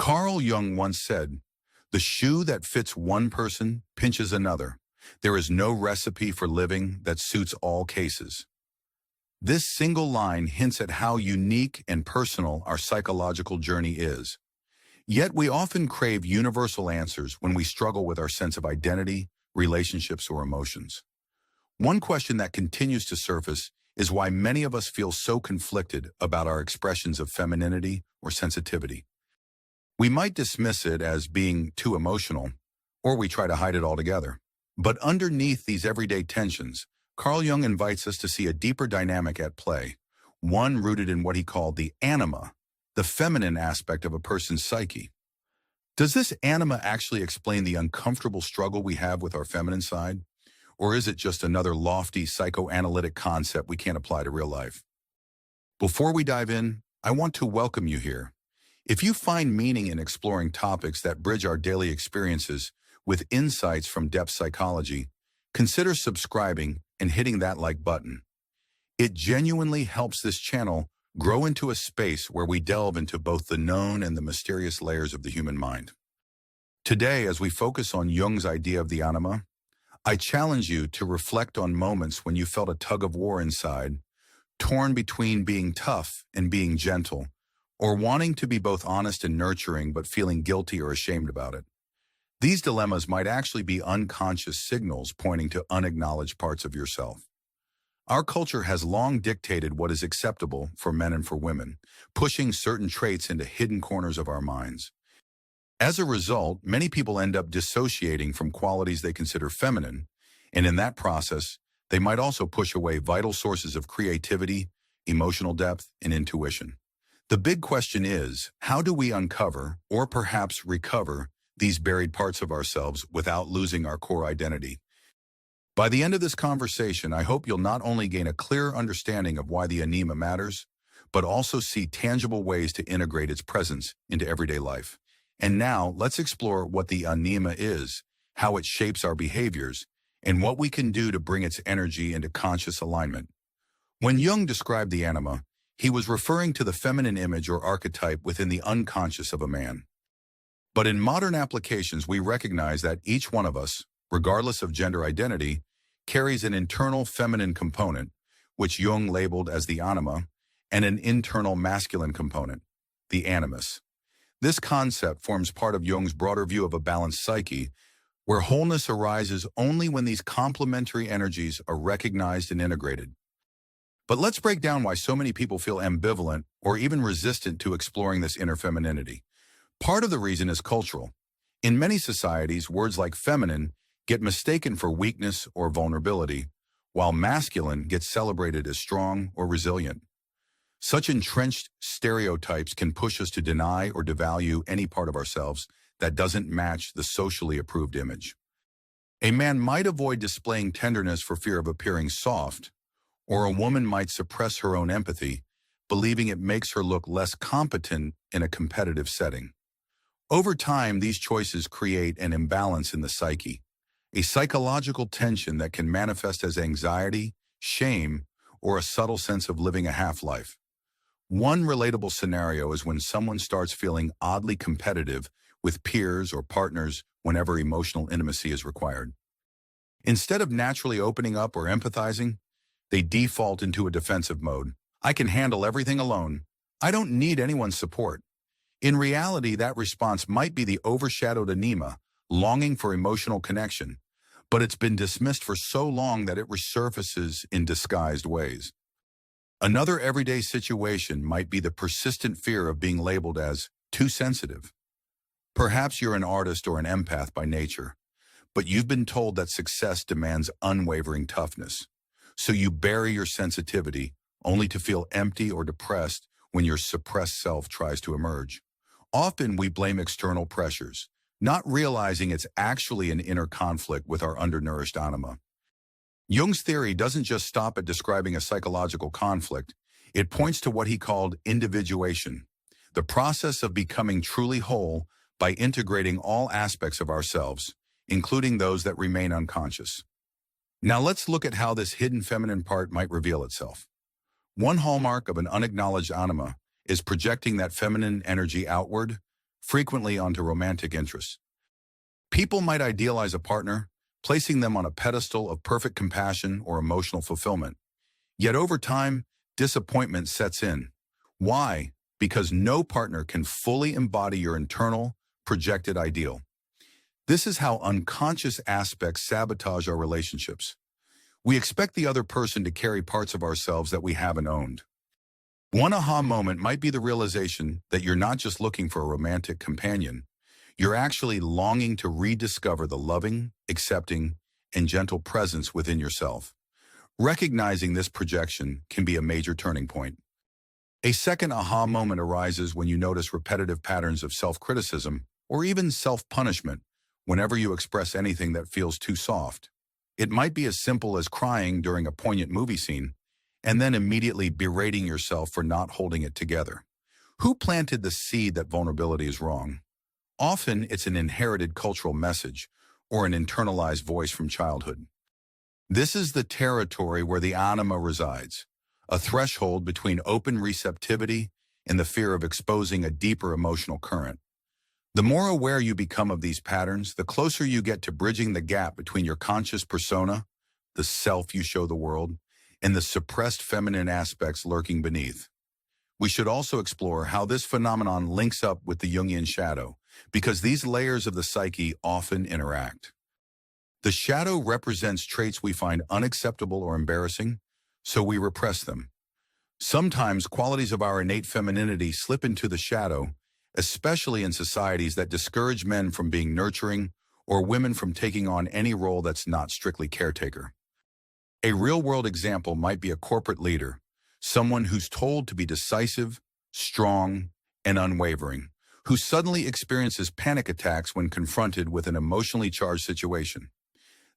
Carl Jung once said, "The shoe that fits one person pinches another. There is no recipe for living that suits all cases." This single line hints at how unique and personal our psychological journey is. Yet we often crave universal answers when we struggle with our sense of identity, relationships, or emotions. One question that continues to surface is why many of us feel so conflicted about our expressions of femininity or sensitivity. We might dismiss it as being too emotional, or we try to hide it altogether. But underneath these everyday tensions, Carl Jung invites us to see a deeper dynamic at play, one rooted in what he called the anima, the feminine aspect of a person's psyche. Does this anima actually explain the uncomfortable struggle we have with our feminine side? Or is it just another lofty psychoanalytic concept we can't apply to real life? Before we dive in, I want to welcome you here. If you find meaning in exploring topics that bridge our daily experiences with insights from depth psychology, consider subscribing and hitting that like button. It genuinely helps this channel grow into a space where we delve into both the known and the mysterious layers of the human mind. Today, as we focus on Jung's idea of the anima, I challenge you to reflect on moments when you felt a tug of war inside, torn between being tough and being gentle, or wanting to be both honest and nurturing but feeling guilty or ashamed about it. These dilemmas might actually be unconscious signals pointing to unacknowledged parts of yourself. Our culture has long dictated what is acceptable for men and for women, pushing certain traits into hidden corners of our minds. As a result, many people end up dissociating from qualities they consider feminine, and in that process, they might also push away vital sources of creativity, emotional depth, and intuition. The big question is, how do we uncover, or perhaps recover, these buried parts of ourselves without losing our core identity? By the end of this conversation, I hope you'll not only gain a clear understanding of why the anima matters, but also see tangible ways to integrate its presence into everyday life. And now, let's explore what the anima is, how it shapes our behaviors, and what we can do to bring its energy into conscious alignment. When Jung described the anima, he was referring to the feminine image or archetype within the unconscious of a man. But in modern applications, we recognize that each one of us, regardless of gender identity, carries an internal feminine component, which Jung labeled as the anima, and an internal masculine component, the animus. This concept forms part of Jung's broader view of a balanced psyche, where wholeness arises only when these complementary energies are recognized and integrated. But let's break down why so many people feel ambivalent or even resistant to exploring this inner femininity. Part of the reason is cultural. In many societies, words like feminine get mistaken for weakness or vulnerability, while masculine gets celebrated as strong or resilient. Such entrenched stereotypes can push us to deny or devalue any part of ourselves that doesn't match the socially approved image. A man might avoid displaying tenderness for fear of appearing soft, or a woman might suppress her own empathy, believing it makes her look less competent in a competitive setting. Over time, these choices create an imbalance in the psyche, a psychological tension that can manifest as anxiety, shame, or a subtle sense of living a half-life. One relatable scenario is when someone starts feeling oddly competitive with peers or partners whenever emotional intimacy is required. Instead of naturally opening up or empathizing, they default into a defensive mode. I can handle everything alone. I don't need anyone's support. In reality, that response might be the overshadowed anima, longing for emotional connection, but it's been dismissed for so long that it resurfaces in disguised ways. Another everyday situation might be the persistent fear of being labeled as too sensitive. Perhaps you're an artist or an empath by nature, but you've been told that success demands unwavering toughness. So you bury your sensitivity only to feel empty or depressed when your suppressed self tries to emerge. Often we blame external pressures, not realizing it's actually an inner conflict with our undernourished anima. Jung's theory doesn't just stop at describing a psychological conflict. It points to what he called individuation, the process of becoming truly whole by integrating all aspects of ourselves, including those that remain unconscious. Now let's look at how this hidden feminine part might reveal itself. One hallmark of an unacknowledged anima is projecting that feminine energy outward, frequently onto romantic interests. People might idealize a partner, placing them on a pedestal of perfect compassion or emotional fulfillment. Yet over time, disappointment sets in. Why? Because no partner can fully embody your internal, projected ideal. This is how unconscious aspects sabotage our relationships. We expect the other person to carry parts of ourselves that we haven't owned. One aha moment might be the realization that you're not just looking for a romantic companion. You're actually longing to rediscover the loving, accepting, and gentle presence within yourself. Recognizing this projection can be a major turning point. A second aha moment arises when you notice repetitive patterns of self-criticism or even self-punishment whenever you express anything that feels too soft. It might be as simple as crying during a poignant movie scene and then immediately berating yourself for not holding it together. Who planted the seed that vulnerability is wrong? Often it's an inherited cultural message or an internalized voice from childhood. This is the territory where the anima resides, a threshold between open receptivity and the fear of exposing a deeper emotional current. The more aware you become of these patterns, the closer you get to bridging the gap between your conscious persona, the self you show the world, and the suppressed feminine aspects lurking beneath. We should also explore how this phenomenon links up with the Jungian shadow, because these layers of the psyche often interact. The shadow represents traits we find unacceptable or embarrassing, so we repress them. Sometimes qualities of our innate femininity slip into the shadow, especially in societies that discourage men from being nurturing or women from taking on any role that's not strictly caretaker. A real-world example might be a corporate leader, someone who's told to be decisive, strong, and unwavering, who suddenly experiences panic attacks when confronted with an emotionally charged situation.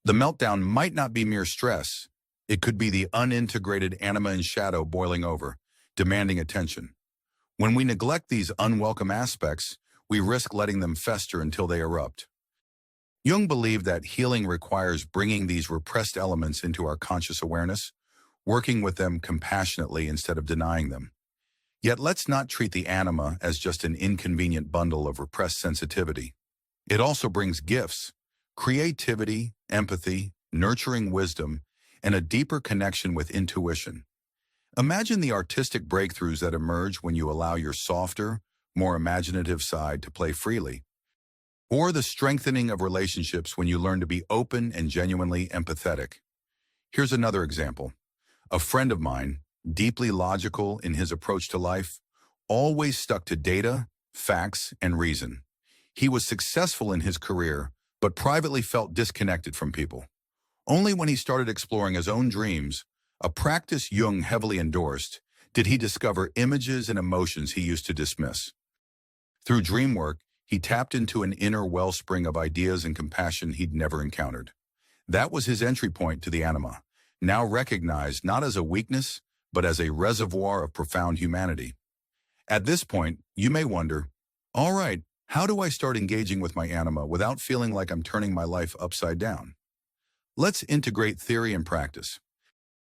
The meltdown might not be mere stress. It could be the unintegrated anima and shadow boiling over, demanding attention. When we neglect these unwelcome aspects, we risk letting them fester until they erupt. Jung believed that healing requires bringing these repressed elements into our conscious awareness, working with them compassionately instead of denying them. Yet let's not treat the anima as just an inconvenient bundle of repressed sensitivity. It also brings gifts, creativity, empathy, nurturing wisdom, and a deeper connection with intuition. Imagine the artistic breakthroughs that emerge when you allow your softer, more imaginative side to play freely. Or the strengthening of relationships when you learn to be open and genuinely empathetic. Here's another example. A friend of mine, deeply logical in his approach to life, always stuck to data, facts, and reason. He was successful in his career, but privately felt disconnected from people. Only when he started exploring his own dreams, a practice Jung heavily endorsed, did he discover images and emotions he used to dismiss. Through dream work, he tapped into an inner wellspring of ideas and compassion he'd never encountered. That was his entry point to the anima, now recognized not as a weakness, but as a reservoir of profound humanity. At this point, you may wonder, all right, how do I start engaging with my anima without feeling like I'm turning my life upside down? Let's integrate theory and practice.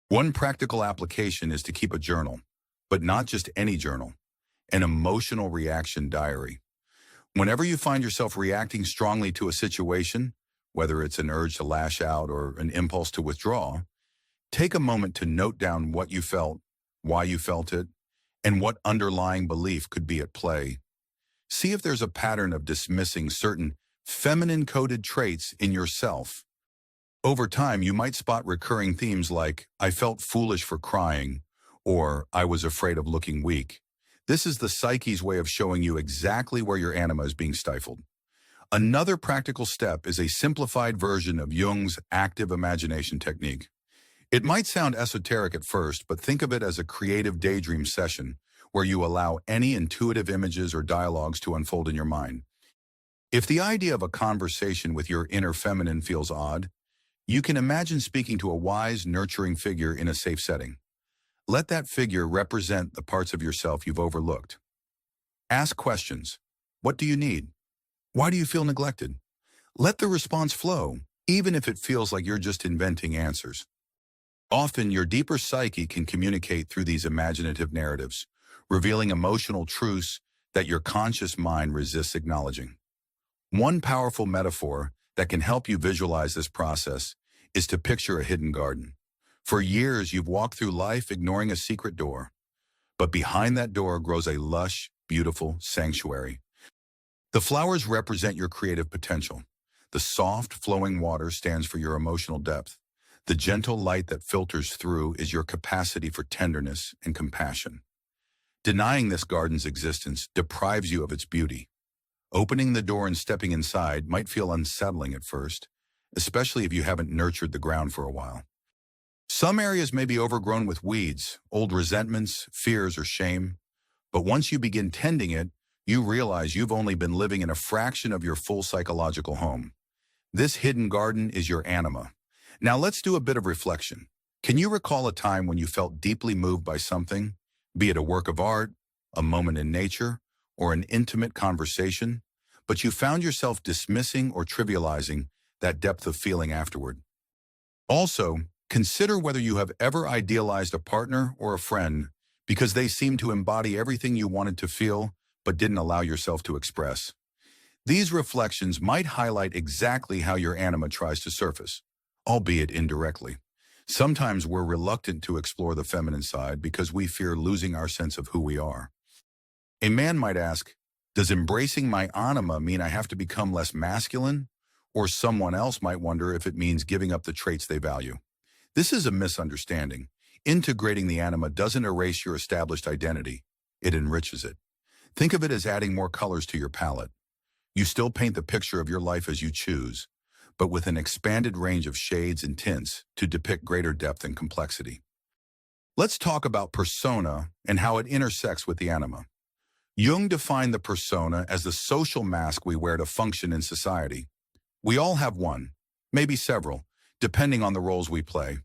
One practical application is to keep a journal, but not just any journal, an emotional reaction diary. Whenever you find yourself reacting strongly to a situation, whether it's an urge to lash out or an impulse to withdraw, take a moment to note down what you felt, why you felt it, and what underlying belief could be at play. See if there's a pattern of dismissing certain feminine-coded traits in yourself. Over time, you might spot recurring themes like, I felt foolish for crying, or I was afraid of looking weak. This is the psyche's way of showing you exactly where your anima is being stifled. Another practical step is a simplified version of Jung's active imagination technique. It might sound esoteric at first, but think of it as a creative daydream session where you allow any intuitive images or dialogues to unfold in your mind. If the idea of a conversation with your inner feminine feels odd, you can imagine speaking to a wise, nurturing figure in a safe setting. Let that figure represent the parts of yourself you've overlooked. Ask questions. What do you need? Why do you feel neglected? Let the response flow, even if it feels like you're just inventing answers. Often, your deeper psyche can communicate through these imaginative narratives, revealing emotional truths that your conscious mind resists acknowledging. One powerful metaphor that can help you visualize this process is to picture a hidden garden. For years, you've walked through life ignoring a secret door, but behind that door grows a lush, beautiful sanctuary. The flowers represent your creative potential. The soft, flowing water stands for your emotional depth. The gentle light that filters through is your capacity for tenderness and compassion. Denying this garden's existence deprives you of its beauty. Opening the door and stepping inside might feel unsettling at first, especially if you haven't nurtured the ground for a while. Some areas may be overgrown with weeds, old resentments, fears, or shame, but once you begin tending it, you realize you've only been living in a fraction of your full psychological home. This hidden garden is your anima. Now let's do a bit of reflection. Can you recall a time when you felt deeply moved by something, be it a work of art, a moment in nature, or an intimate conversation, but you found yourself dismissing or trivializing that depth of feeling afterward? Also, consider whether you have ever idealized a partner or a friend because they seemed to embody everything you wanted to feel but didn't allow yourself to express. These reflections might highlight exactly how your anima tries to surface, albeit indirectly. Sometimes we're reluctant to explore the feminine side because we fear losing our sense of who we are. A man might ask, does embracing my anima mean I have to become less masculine? Or someone else might wonder if it means giving up the traits they value. This is a misunderstanding. Integrating the anima doesn't erase your established identity. It enriches it. Think of it as adding more colors to your palette. You still paint the picture of your life as you choose, but with an expanded range of shades and tints to depict greater depth and complexity. Let's talk about persona and how it intersects with the anima. Jung defined the persona as the social mask we wear to function in society. We all have one, maybe several, depending on the roles we play.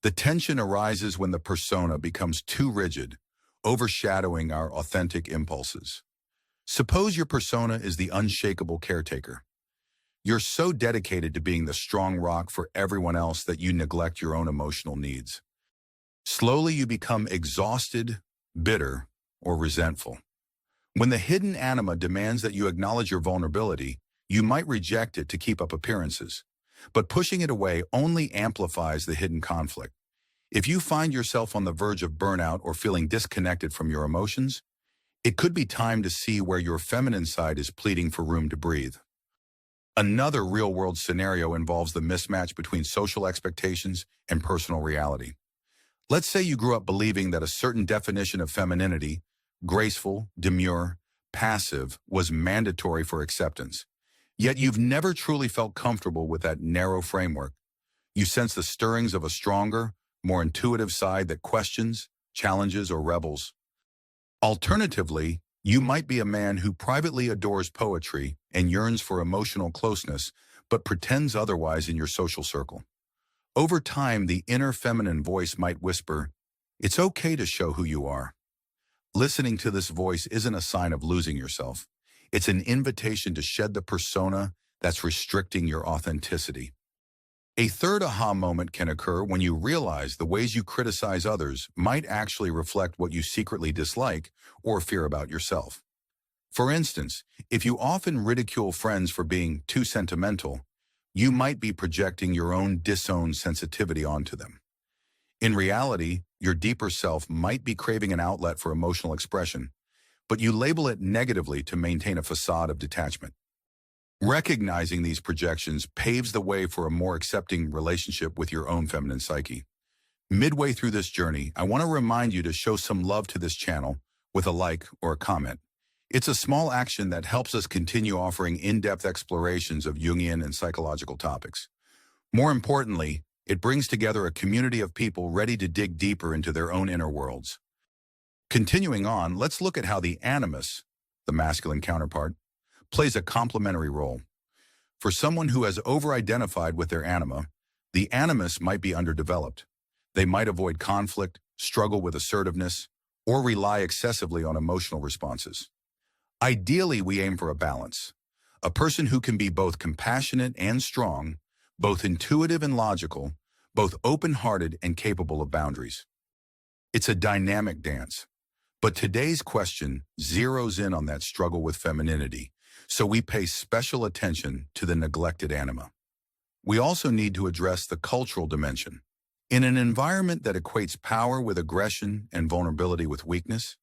The tension arises when the persona becomes too rigid, overshadowing our authentic impulses. Suppose your persona is the unshakable caretaker. You're so dedicated to being the strong rock for everyone else that you neglect your own emotional needs. Slowly you become exhausted, bitter, or resentful. When the hidden anima demands that you acknowledge your vulnerability, you might reject it to keep up appearances. But pushing it away only amplifies the hidden conflict. If you find yourself on the verge of burnout or feeling disconnected from your emotions, it could be time to see where your feminine side is pleading for room to breathe. Another real-world scenario involves the mismatch between social expectations and personal reality. Let's say you grew up believing that a certain definition of femininity, graceful, demure, passive, was mandatory for acceptance. Yet you've never truly felt comfortable with that narrow framework. You sense the stirrings of a stronger, more intuitive side that questions, challenges, or rebels. Alternatively, you might be a man who privately adores poetry and yearns for emotional closeness, but pretends otherwise in your social circle. Over time, the inner feminine voice might whisper, "It's okay to show who you are." Listening to this voice isn't a sign of losing yourself. It's an invitation to shed the persona that's restricting your authenticity. A third aha moment can occur when you realize the ways you criticize others might actually reflect what you secretly dislike or fear about yourself. For instance, if you often ridicule friends for being too sentimental, you might be projecting your own disowned sensitivity onto them. In reality, your deeper self might be craving an outlet for emotional expression, but you label it negatively to maintain a facade of detachment. Recognizing these projections paves the way for a more accepting relationship with your own feminine psyche. Midway through this journey, I want to remind you to show some love to this channel with a like or a comment. It's a small action that helps us continue offering in-depth explorations of Jungian and psychological topics. More importantly, it brings together a community of people ready to dig deeper into their own inner worlds. Continuing on, let's look at how the animus, the masculine counterpart, plays a complementary role. For someone who has over-identified with their anima, the animus might be underdeveloped. They might avoid conflict, struggle with assertiveness, or rely excessively on emotional responses. Ideally, we aim for a balance. A person who can be both compassionate and strong, both intuitive and logical, both open-hearted and capable of boundaries. It's a dynamic dance. But today's question zeroes in on that struggle with femininity, so we pay special attention to the neglected anima. We also need to address the cultural dimension. In an environment that equates power with aggression and vulnerability with weakness,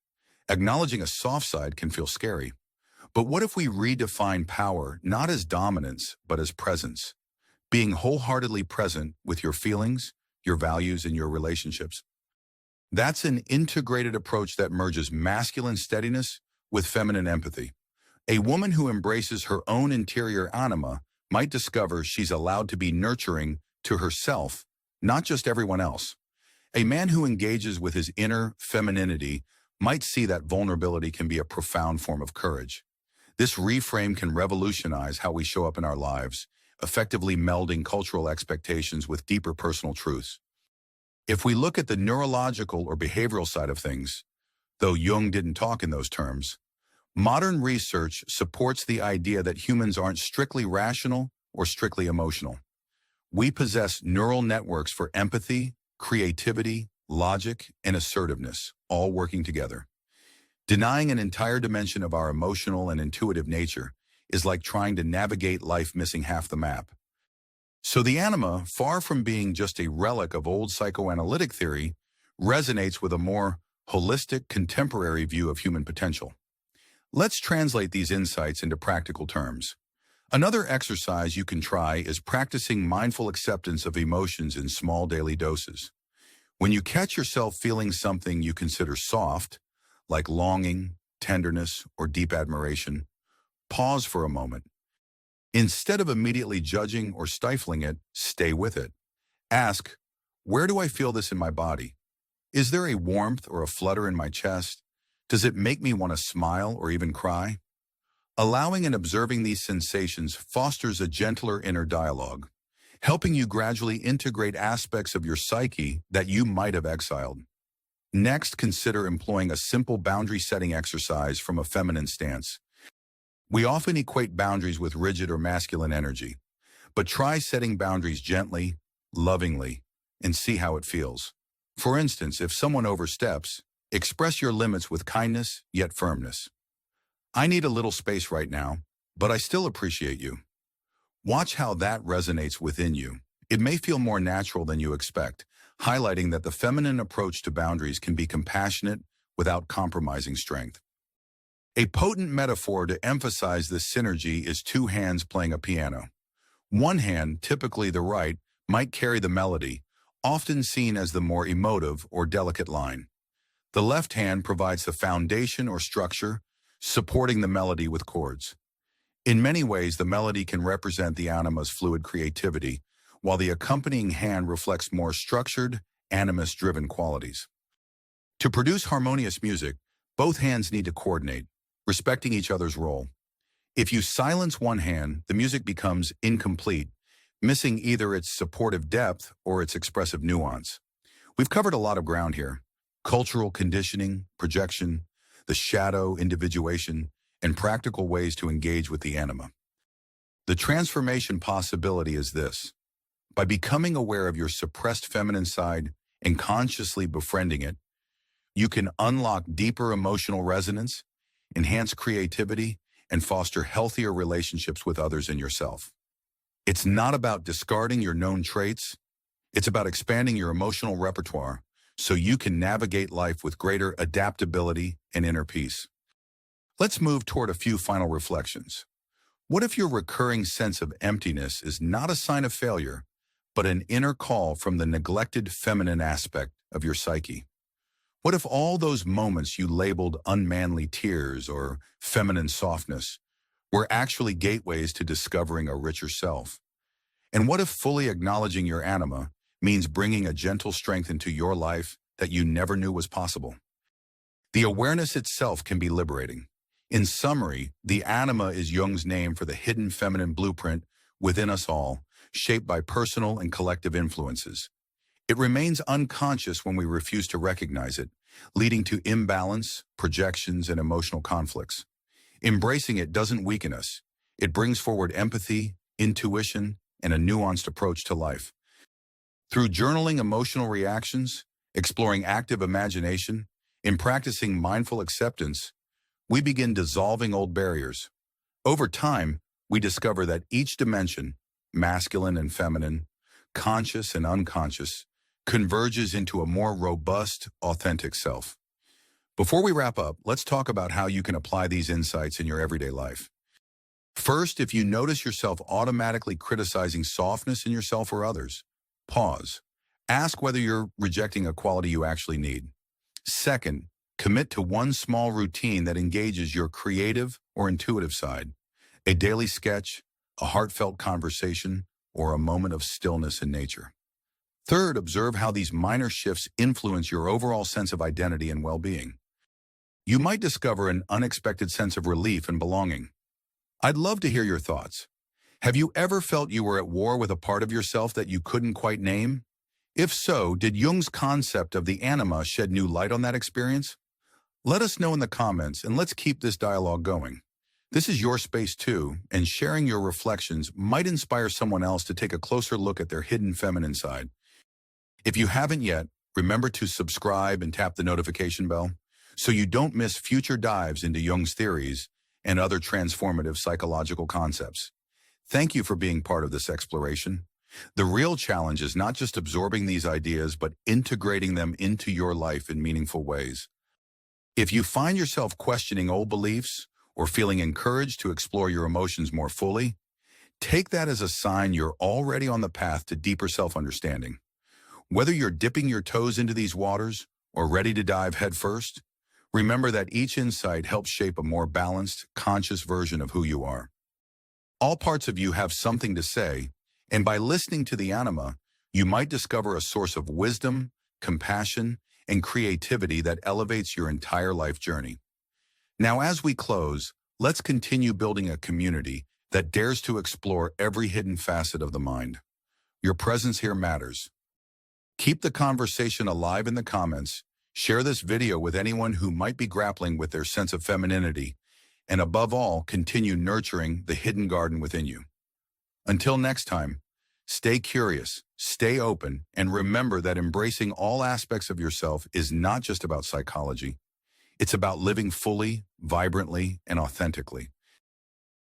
acknowledging a soft side can feel scary. But what if we redefine power not as dominance, but as presence? Being wholeheartedly present with your feelings, your values, and your relationships. That's an integrated approach that merges masculine steadiness with feminine empathy. A woman who embraces her own interior anima might discover she's allowed to be nurturing to herself, not just everyone else. A man who engages with his inner femininity might see that vulnerability can be a profound form of courage. This reframe can revolutionize how we show up in our lives, effectively melding cultural expectations with deeper personal truths. If we look at the neurological or behavioral side of things, though Jung didn't talk in those terms, modern research supports the idea that humans aren't strictly rational or strictly emotional. We possess neural networks for empathy, creativity, logic, and assertiveness, all working together. Denying an entire dimension of our emotional and intuitive nature is like trying to navigate life missing half the map. So the anima, far from being just a relic of old psychoanalytic theory, resonates with a more holistic, contemporary view of human potential. Let's translate these insights into practical terms. Another exercise you can try is practicing mindful acceptance of emotions in small daily doses. When you catch yourself feeling something you consider soft, like longing, tenderness, or deep admiration, pause for a moment. Instead of immediately judging or stifling it, stay with it. Ask, where do I feel this in my body? Is there a warmth or a flutter in my chest? Does it make me want to smile or even cry? Allowing and observing these sensations fosters a gentler inner dialogue, helping you gradually integrate aspects of your psyche that you might have exiled. Next, consider employing a simple boundary-setting exercise from a feminine stance. We often equate boundaries with rigid or masculine energy, but try setting boundaries gently, lovingly, and see how it feels. For instance, if someone oversteps, express your limits with kindness yet firmness. I need a little space right now, but I still appreciate you. Watch how that resonates within you. It may feel more natural than you expect, highlighting that the feminine approach to boundaries can be compassionate without compromising strength. A potent metaphor to emphasize this synergy is two hands playing a piano. One hand, typically the right, might carry the melody, often seen as the more emotive or delicate line. The left hand provides the foundation or structure, supporting the melody with chords. In many ways, the melody can represent the anima's fluid creativity, while the accompanying hand reflects more structured, animus-driven qualities. To produce harmonious music, both hands need to coordinate, respecting each other's role. If you silence one hand, the music becomes incomplete, missing either its supportive depth or its expressive nuance. We've covered a lot of ground here: cultural conditioning, projection, the shadow, individuation, and practical ways to engage with the anima. The transformation possibility is this: by becoming aware of your suppressed feminine side and consciously befriending it, you can unlock deeper emotional resonance, enhance creativity, and foster healthier relationships with others and yourself. It's not about discarding your known traits. It's about expanding your emotional repertoire so you can navigate life with greater adaptability and inner peace. Let's move toward a few final reflections. What if your recurring sense of emptiness is not a sign of failure, but an inner call from the neglected feminine aspect of your psyche? What if all those moments you labeled unmanly tears or feminine softness were actually gateways to discovering a richer self? And what if fully acknowledging your anima means bringing a gentle strength into your life that you never knew was possible? The awareness itself can be liberating. In summary, the anima is Jung's name for the hidden feminine blueprint within us all, shaped by personal and collective influences. It remains unconscious when we refuse to recognize it, leading to imbalance, projections, and emotional conflicts. Embracing it doesn't weaken us. It brings forward empathy, intuition, and a nuanced approach to life. Through journaling emotional reactions, exploring active imagination, In practicing mindful acceptance, we begin dissolving old barriers. Over time, we discover that each dimension, masculine and feminine, conscious and unconscious, converges into a more robust, authentic self. Before we wrap up, let's talk about how you can apply these insights in your everyday life. First, if you notice yourself automatically criticizing softness in yourself or others, pause. Ask whether you're rejecting a quality you actually need. Second, commit to one small routine that engages your creative or intuitive side. A daily sketch, a heartfelt conversation, or a moment of stillness in nature. Third, observe how these minor shifts influence your overall sense of identity and well-being. You might discover an unexpected sense of relief and belonging. I'd love to hear your thoughts. Have you ever felt you were at war with a part of yourself that you couldn't quite name? If so, did Jung's concept of the anima shed new light on that experience? Let us know in the comments, and let's keep this dialogue going. This is your space too, and sharing your reflections might inspire someone else to take a closer look at their hidden feminine side. If you haven't yet, remember to subscribe and tap the notification bell so you don't miss future dives into Jung's theories and other transformative psychological concepts. Thank you for being part of this exploration. The real challenge is not just absorbing these ideas, but integrating them into your life in meaningful ways. If you find yourself questioning old beliefs or feeling encouraged to explore your emotions more fully, take that as a sign you're already on the path to deeper self-understanding. Whether you're dipping your toes into these waters or ready to dive headfirst, remember that each insight helps shape a more balanced, conscious version of who you are. All parts of you have something to say, and by listening to the anima, you might discover a source of wisdom, compassion, and creativity that elevates your entire life journey. Now, as we close, let's continue building a community that dares to explore every hidden facet of the mind. Your presence here matters. Keep the conversation alive in the comments, share this video with anyone who might be grappling with their sense of femininity, and above all, continue nurturing the hidden garden within you. Until next time, stay curious, stay open, and remember that embracing all aspects of yourself is not just about psychology. It's about living fully, vibrantly, and authentically.